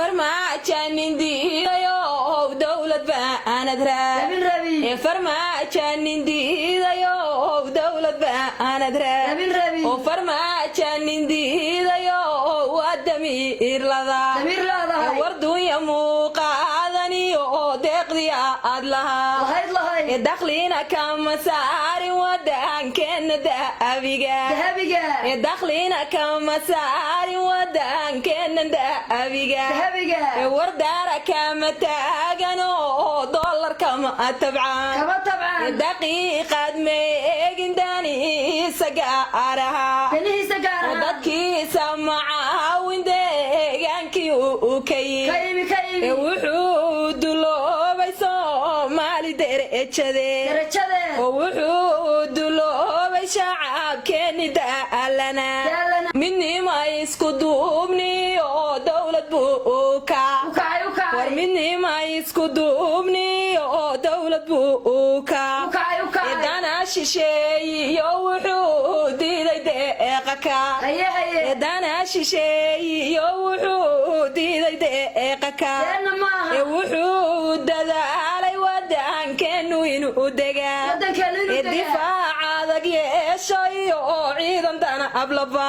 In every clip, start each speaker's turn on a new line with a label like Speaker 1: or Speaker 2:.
Speaker 1: farmaajo nin diidayo dawlad baanad raabin farmaajo nin diidayo dawlad baanad raabin farmaajo nin diidayo wadamiir lada wardunya muuqaadaniyo deeqdiya aad lahaa dakhliina kama saarin wadankeena dahabiga dakhliina kama saarin wadankeena dahabiga wardaara kama taagano dollarka ma tabcaan daqiiqad meegin daniisa gaaraha dadkiisa macaawin deegaankii u ka yimi wuxuu duloobay soomaali derejade wuxuu duloobay shacabkeeni daalana midnima isku duubni oo dawlad buu war midnima isku duubni oo dawlad buu dana shisheeyo wuxuu diiday deeqaka dana shisheeyo wuxuu diiday deeqaka wuxuu dadaalay wadankeenu inuu degaa difaac adag yeesho iyo ciidan dana ablaba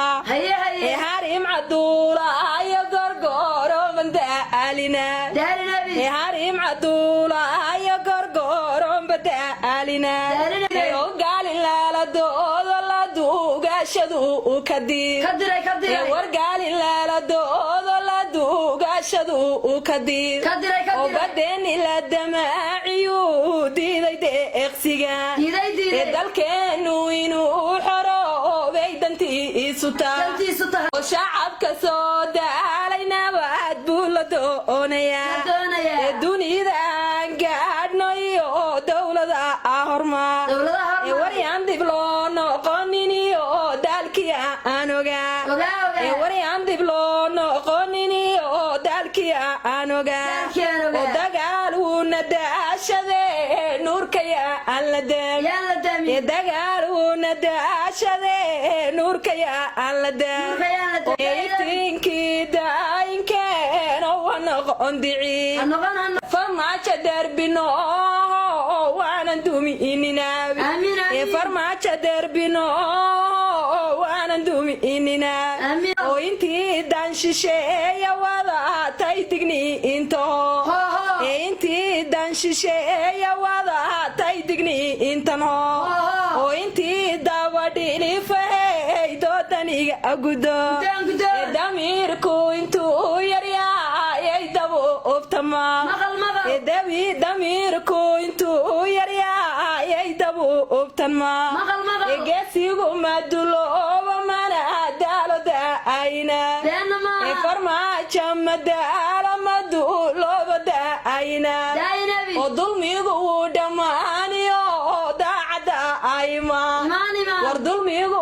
Speaker 1: harim caduulaayo gorgoro mandaalina harim caduulaayo gorgoro mandaalina gaalin laaladoodo la duugashadu kadir wargaalin laaladoodo la duugashadu kadir badeeni la damaaciyu diiday deeqsiga dalkeenu inuu xoroobay dantiisu tahay shacabka soo daalay nabad buu la doonayaa dunidaan gaadhno iyo dawlada hormar waryaan dib loo noqonin iyo daalkii aan ogaa waryaan dib loo noqonin iyo daalkii aan ogaa dagaal wuuna daashade nuurkaya aan la dami dagaal wuuna daashade nuurkaya aan la dami iftiinkii daayinkeeno wa noqon dicin farmaajo derbino waanan dumiininaabi farmaajo derbino waanan dumiininaabi oo intii dan shisheeya wadatay digni into intii dan shisheeya wadatay digni intanho oo intii dabadhilifay doodaniga agudo damiirku intuu yaryaayay dabo obtama damiirku intuu yaryaayay dabo obtanma geesigu madulooba mana daalo daayna farmaajo madaalo madulooba daayna oo dulmigu uu dhammaaniyo daacada ayma war dulmigu